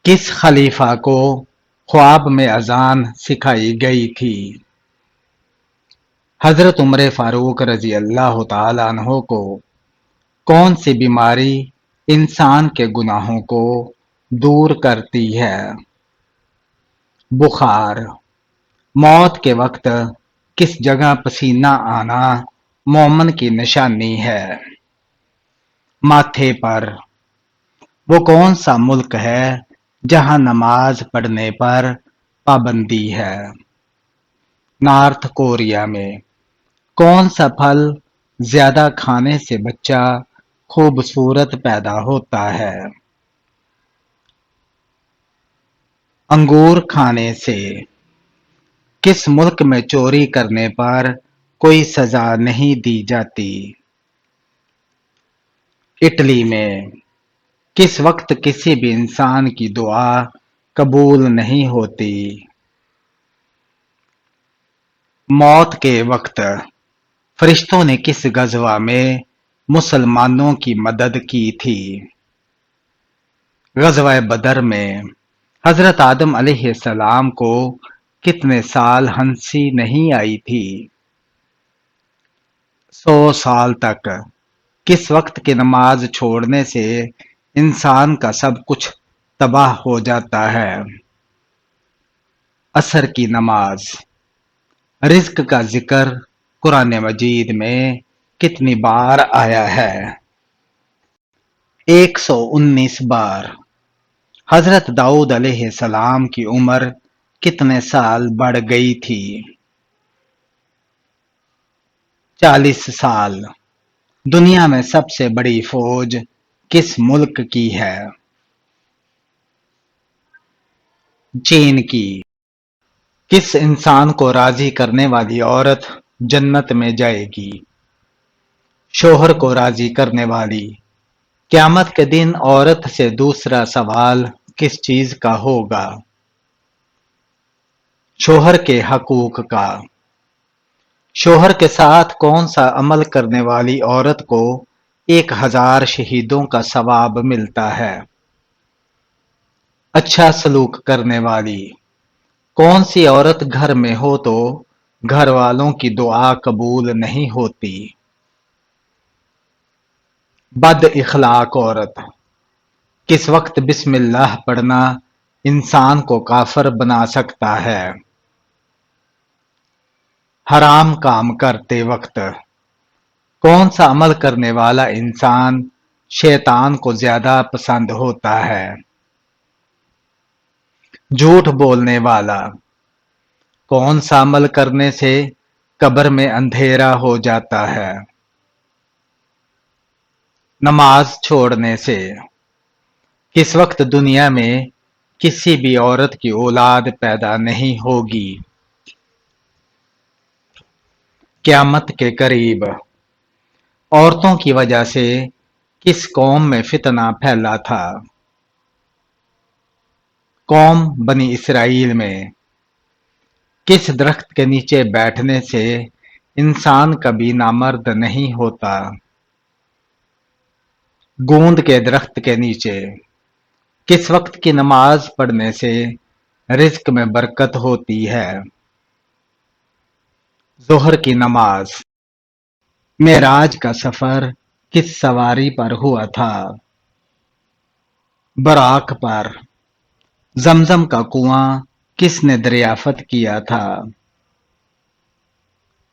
کس خلیفہ کو خواب میں اذان سکھائی گئی تھی؟ حضرت عمر فاروق رضی اللہ تعالی عنہ کو کون سی بیماری انسان کے گناہوں کو دور کرتی ہے؟ بخار۔ موت کے وقت کس جگہ پسینہ آنا مومن کی نشانی ہے؟ ماتھے پر۔ وہ کون سا ملک ہے جہاں نماز پڑھنے پر پابندی ہے؟ نارتھ کوریا میں۔ کون سا پھل زیادہ کھانے سے بچہ خوبصورت پیدا ہوتا ہے؟ انگور کھانے سے۔ کس ملک میں چوری کرنے پر کوئی سزا نہیں دی جاتی؟ اٹلی میں۔ کس وقت کسی بھی انسان کی دعا قبول نہیں ہوتی؟ موت کے وقت۔ فرشتوں نے کس غزوہ میں مسلمانوں کی مدد کی تھی؟ غزوہ بدر میں۔ حضرت آدم علیہ السلام کو کتنے سال ہنسی نہیں آئی تھی؟ 100 سال تک۔ کس وقت کی نماز چھوڑنے سے انسان کا سب کچھ تباہ ہو جاتا ہے؟ عصر کی نماز۔ رزق کا ذکر قرآن مجید میں کتنی بار آیا ہے؟ 119 بار۔ حضرت داؤد علیہ السلام کی عمر کتنے سال بڑھ گئی تھی؟ 40 سال۔ دنیا میں سب سے بڑی فوج کس ملک کی ہے؟ چین کی۔ کس انسان کو راضی کرنے والی عورت جنت میں جائے گی؟ شوہر کو راضی کرنے والی۔ قیامت کے دن عورت سے دوسرا سوال کس چیز کا ہوگا؟ شوہر کے حقوق کا۔ شوہر کے ساتھ کون سا عمل کرنے والی عورت کو 1000 شہیدوں کا ثواب ملتا ہے؟ اچھا سلوک کرنے والی۔ کون سی عورت گھر میں ہو تو گھر والوں کی دعا قبول نہیں ہوتی؟ بد اخلاق عورت۔ کس وقت بسم اللہ پڑھنا انسان کو کافر بنا سکتا ہے؟ حرام کام کرتے وقت۔ کون سا عمل کرنے والا انسان شیطان کو زیادہ پسند ہوتا ہے؟ جھوٹ بولنے والا۔ کون سا عمل کرنے سے قبر میں اندھیرا ہو جاتا ہے؟ نماز چھوڑنے سے۔ کس وقت دنیا میں کسی بھی عورت کی اولاد پیدا نہیں ہوگی؟ قیامت کے قریب۔ عورتوں کی وجہ سے کس قوم میں فتنہ پھیلا تھا؟ قوم بنی اسرائیل میں۔ کس درخت کے نیچے بیٹھنے سے انسان کبھی نامرد نہیں ہوتا؟ گوند کے درخت کے نیچے۔ کس وقت کی نماز پڑھنے سے رزق میں برکت ہوتی ہے؟ ظہر کی نماز۔ معراج کا سفر کس سواری پر ہوا تھا؟ براق پر۔ زمزم کا کنواں کس نے دریافت کیا تھا؟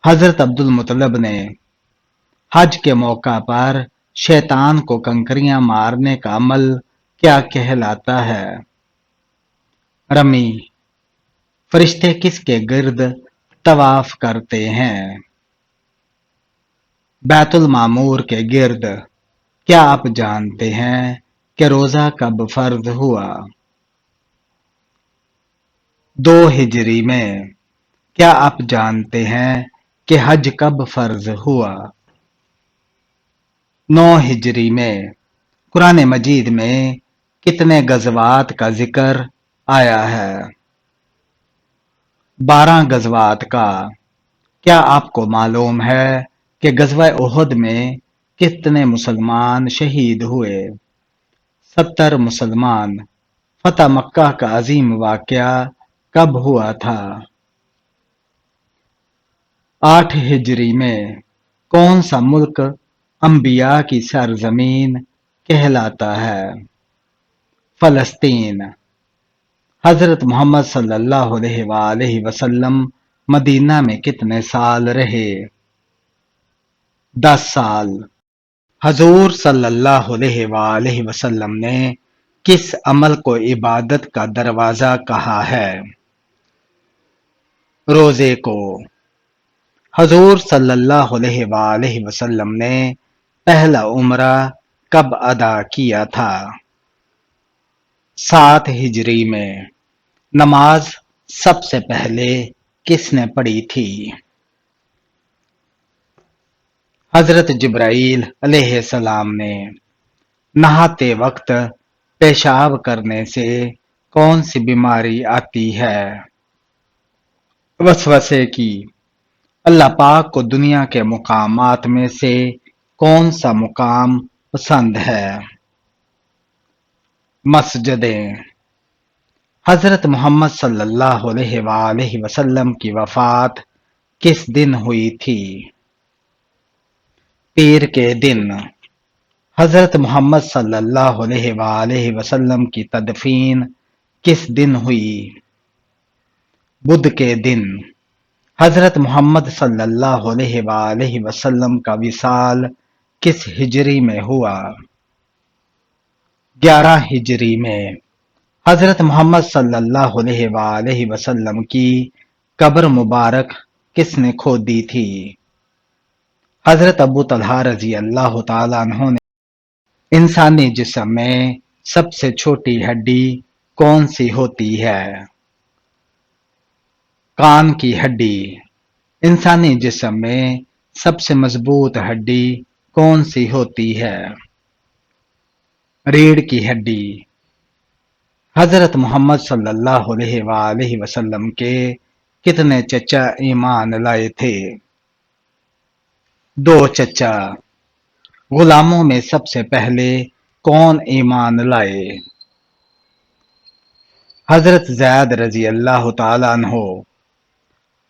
حضرت عبد المطلب نے۔ حج کے موقع پر شیطان کو کنکریاں مارنے کا عمل کیا کہلاتا ہے؟ رمی۔ فرشتے کس کے گرد طواف کرتے ہیں؟ بیت المعمور کے گرد۔ کیا آپ جانتے ہیں کہ روزہ کب فرض ہوا؟ 2 ہجری میں۔ کیا آپ جانتے ہیں کہ حج کب فرض ہوا؟ 9 ہجری میں۔ قرآن مجید میں کتنے غزوات کا ذکر آیا ہے؟ 12 غزوات کا۔ کیا آپ کو معلوم ہے کہ غزوہ احد میں کتنے مسلمان شہید ہوئے؟ 70 مسلمان۔ فتح مکہ کا عظیم واقعہ کب ہوا تھا؟ 8 ہجری میں۔ کون سا ملک انبیاء کی سرزمین کہلاتا ہے؟ فلسطین۔ حضرت محمد صلی اللہ علیہ وآلہ وسلم مدینہ میں کتنے سال رہے؟ 10 سال۔ حضور صلی اللہ علیہ وآلہ وسلم نے کس عمل کو عبادت کا دروازہ کہا ہے؟ روزے کو۔ حضور صلی اللہ علیہ وآلہ وسلم نے پہلا عمرہ کب ادا کیا تھا؟ 7 ہجری میں۔ نماز سب سے پہلے کس نے پڑھی تھی؟ حضرت جبرائیل علیہ السلام نے۔ نہاتے وقت پیشاب کرنے سے کون سی بیماری آتی ہے؟ وسوسے کی۔ اللہ پاک کو دنیا کے مقامات میں سے کون سا مقام پسند ہے؟ مسجدیں۔ حضرت محمد صلی اللہ علیہ وآلہ وسلم کی وفات کس دن ہوئی تھی؟ پیر کے دن۔ حضرت محمد صلی اللہ علیہ وآلہ وسلم کی تدفین کس دن ہوئی؟ بدھ کے دن۔ حضرت محمد صلی اللہ علیہ وآلہ وسلم کا وصال کس ہجری میں ہوا؟ 11 ہجری میں۔ حضرت محمد صلی اللہ علیہ وآلہ وسلم کی قبر مبارک کس نے کھودی تھی؟ حضرت ابو طلحہ رضی اللہ تعالیٰ عنہ نے۔ انسانی جسم میں سب سے چھوٹی ہڈی کون سی ہوتی ہے؟ کان کی ہڈی۔ انسانی جسم میں سب سے مضبوط ہڈی کون سی ہوتی ہے؟ ریڑھ کی ہڈی۔ حضرت محمد صلی اللہ علیہ وآلہ وسلم کے کتنے چچا ایمان لائے تھے؟ 2 چچا۔ غلاموں میں سب سے پہلے کون ایمان لائے؟ حضرت زید رضی اللہ تعالیٰ عنہ۔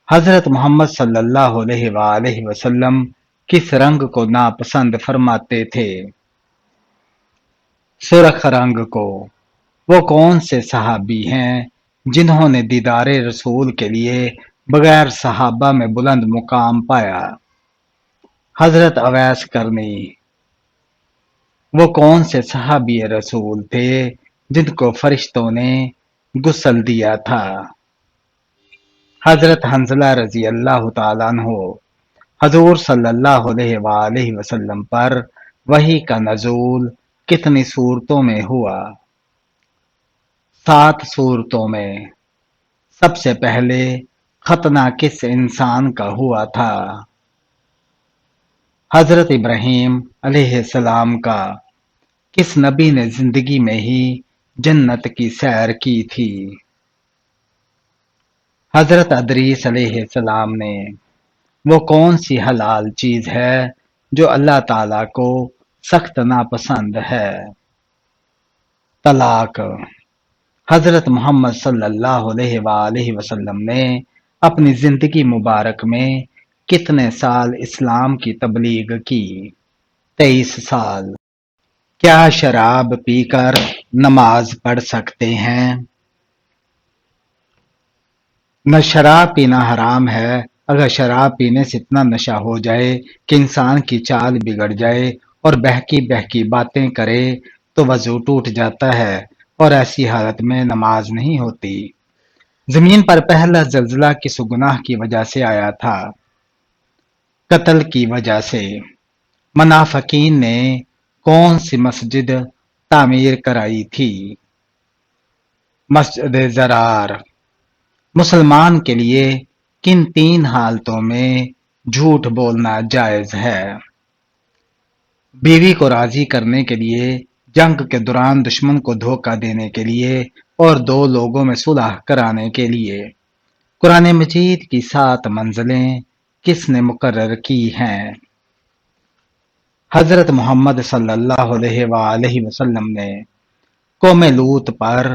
حضرت محمد صلی اللہ علیہ وآلہ وسلم کس رنگ کو ناپسند فرماتے تھے؟ سرخ رنگ کو۔ وہ کون سے صحابی ہیں جنہوں نے دیدار رسول کے لیے بغیر صحابہ میں بلند مقام پایا؟ حضرت اویس کرنی۔ وہ کون سے صحابی رسول تھے جن کو فرشتوں نے غسل دیا تھا؟ حضرت حنظلہ رضی اللہ تعالیٰ عنہ۔ حضور صلی اللہ علیہ وآلہ وسلم پر وحی کا نزول کتنی صورتوں میں ہوا؟ 7 صورتوں میں۔ سب سے پہلے ختنہ کس انسان کا ہوا تھا؟ حضرت ابراہیم علیہ السلام کا۔ کس نبی نے زندگی میں ہی جنت کی سیر کی تھی؟ حضرت ادریس علیہ السلام نے۔ وہ کون سی حلال چیز ہے جو اللہ تعالیٰ کو سخت ناپسند ہے؟ طلاق۔ حضرت محمد صلی اللہ علیہ وآلہ وسلم نے اپنی زندگی مبارک میں کتنے سال اسلام کی تبلیغ کی؟ 23 سال۔ کیا شراب پی کر نماز پڑھ سکتے ہیں؟ نہ شراب پینا حرام ہے، اگر شراب پینے سے اتنا نشہ ہو جائے کہ انسان کی چال بگڑ جائے اور بہکی بہکی باتیں کرے تو وضو ٹوٹ جاتا ہے اور ایسی حالت میں نماز نہیں ہوتی۔ زمین پر پہلا زلزلہ کس گناہ کی وجہ سے آیا تھا؟ قتل کی وجہ سے۔ منافقین نے کون سی مسجد تعمیر کرائی تھی؟ مسجد ضرار۔ مسلمان کے لیے کن 3 حالتوں میں جھوٹ بولنا جائز ہے؟ بیوی کو راضی کرنے کے لیے، جنگ کے دوران دشمن کو دھوکہ دینے کے لیے اور 2 لوگوں میں صلح کرانے کے لیے۔ قرآن مجید کی 7 منزلیں کس نے مقرر کی ہیں؟ حضرت محمد صلی اللہ علیہ وآلہ وسلم نے۔ قوم لوط پر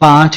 5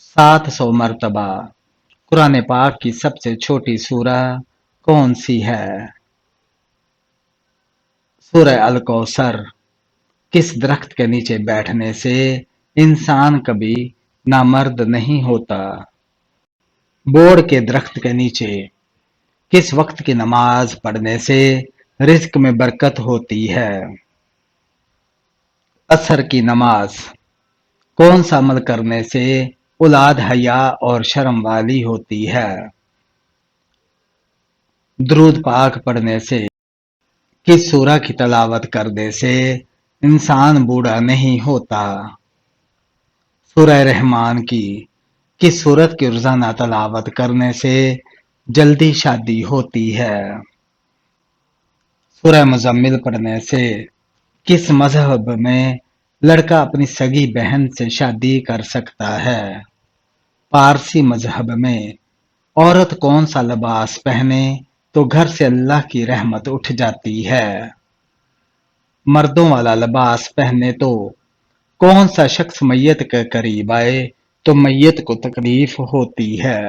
700 مرتبہ قرآن پاک کی سب سے چھوٹی سورہ کون سی ہے؟ سورہ الکوثر۔ کس درخت کے نیچے بیٹھنے سے انسان کبھی نامرد نہیں ہوتا؟ بوڑ کے درخت کے نیچے۔ کس وقت کی نماز پڑھنے سے رزق میں برکت ہوتی ہے؟ عصر کی نماز۔ کون سا عمل کرنے سے اولاد حیا اور شرم والی ہوتی ہے؟ درود پاک پڑھنے سے۔ کس سورہ کی تلاوت کرنے سے انسان بوڑھا نہیں ہوتا؟ سورہ رحمان کی۔ کس سورت کی روزانہ تلاوت کرنے سے جلدی شادی ہوتی ہے؟ سورہ مزمل پڑھنے سے۔ کس مذہب میں لڑکا اپنی سگی بہن سے شادی کر سکتا ہے؟ پارسی مذہب میں۔ عورت کون سا لباس پہنے تو گھر سے اللہ کی رحمت اٹھ جاتی ہے؟ مردوں والا لباس پہنے تو کون سا شخص میت کے قریب آئے تو میت کو تکلیف ہوتی ہے؟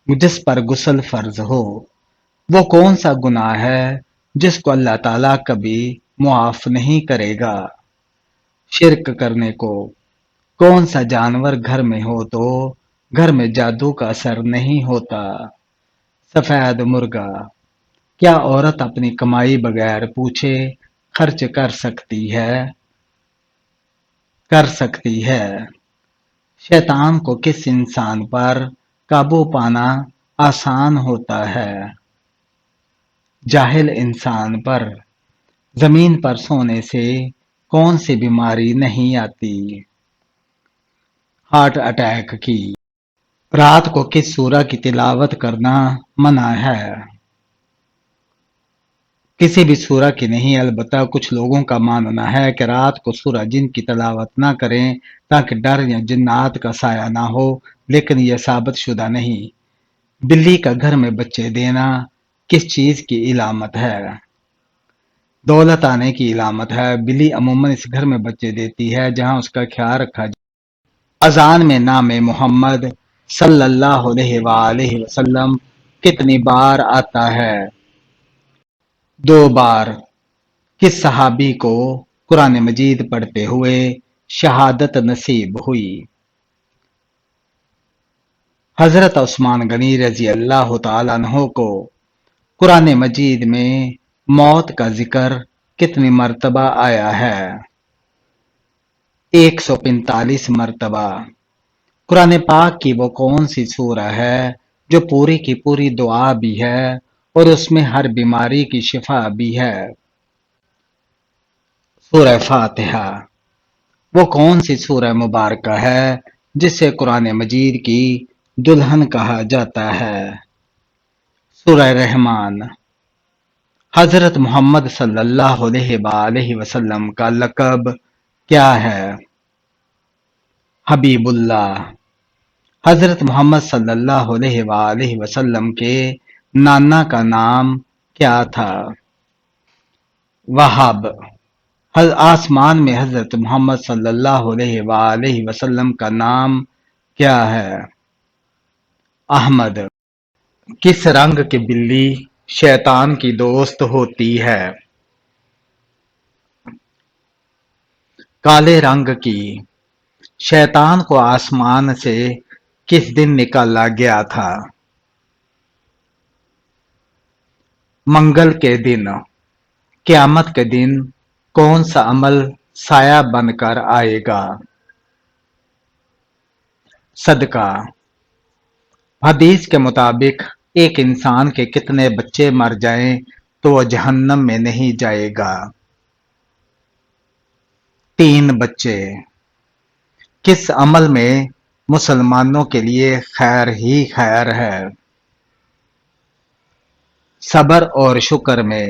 جس پر غسل فرض ہو وہ کون سا گناہ ہے جس کو اللہ تعالیٰ کبھی معاف نہیں کرے گا؟ شرک کرنے کو۔ کون سا جانور گھر میں ہو تو گھر میں جادو کا اثر نہیں ہوتا؟ سفید مرغا۔ کیا عورت اپنی کمائی بغیر پوچھے خرچ کر سکتی ہے؟ کر سکتی ہے۔ شیطان کو کس انسان پر قابو پانا آسان ہوتا ہے؟ جاہل انسان پر۔ زمین پر سونے سے کون سی بیماری نہیں آتی؟ ہارٹ اٹیک کی۔ رات کو کس سورہ کی تلاوت کرنا منع ہے؟ کسی بھی سورہ کی نہیں، البتہ کچھ لوگوں کا ماننا ہے کہ رات کو سورہ جن کی تلاوت نہ کریں تاکہ ڈر یا جنات کا سایہ نہ ہو، لیکن یہ ثابت شدہ نہیں۔ بلی کا گھر میں بچے دینا کس چیز کی علامت ہے؟ دولت آنے کی علامت ہے۔ بلی عموماً اس گھر میں بچے دیتی ہے جہاں اس کا خیال رکھا جائے۔ اذان میں نام محمد صلی اللہ علیہ وآلہ وسلم کتنی بار آتا ہے؟ 2 بار۔ کس صحابی کو قرآن مجید پڑھتے ہوئے شہادت نصیب ہوئی؟ حضرت عثمان غنی رضی اللہ تعالیٰ عنہ کو قرآن مجید میں موت کا ذکر کتنی مرتبہ آیا ہے؟ 145 مرتبہ۔ قرآن پاک کی وہ کون سی سورہ ہے جو پوری کی پوری دعا بھی ہے اور اس میں ہر بیماری کی شفا بھی ہے؟ سورہ فاتحہ۔ وہ کون سی سورہ مبارکہ ہے جسے قرآن مجید کی دلہن کہا جاتا ہے؟ سورہ رحمان۔ حضرت محمد صلی اللہ علیہ وآلہ وسلم کا لقب کیا ہے؟ حبیب اللہ۔ حضرت محمد صلی اللہ علیہ وآلہ وسلم کے نانا کا نام کیا تھا؟ وہاب۔ آسمان میں حضرت محمد صلی اللہ علیہ وآلہ وسلم کا نام کیا ہے؟ احمد۔ کس رنگ کی بلی شیطان کی دوست ہوتی ہے؟ کالے رنگ کی۔ شیطان کو آسمان سے کس دن نکالا گیا تھا؟ منگل کے دن۔ قیامت کے دن کون سا عمل سایہ بن کر آئے گا؟ صدقہ۔ حدیث کے مطابق ایک انسان کے کتنے بچے مر جائیں تو وہ جہنم میں نہیں جائے گا؟ 3 بچے۔ کس عمل میں مسلمانوں کے لیے خیر ہی خیر ہے؟ صبر اور شکر میں۔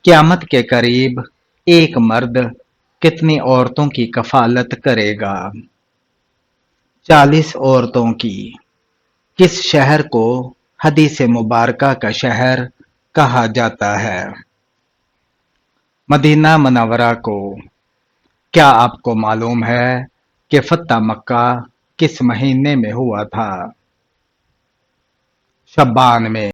قیامت کے قریب ایک مرد کتنی عورتوں کی کفالت کرے گا؟ 40 عورتوں کی۔ کس شہر کو حدیث مبارکہ کا شہر کہا جاتا ہے؟ مدینہ منورہ کو۔ کیا آپ کو معلوم ہے کہ فتح مکہ کس مہینے میں ہوا تھا؟ شعبان میں۔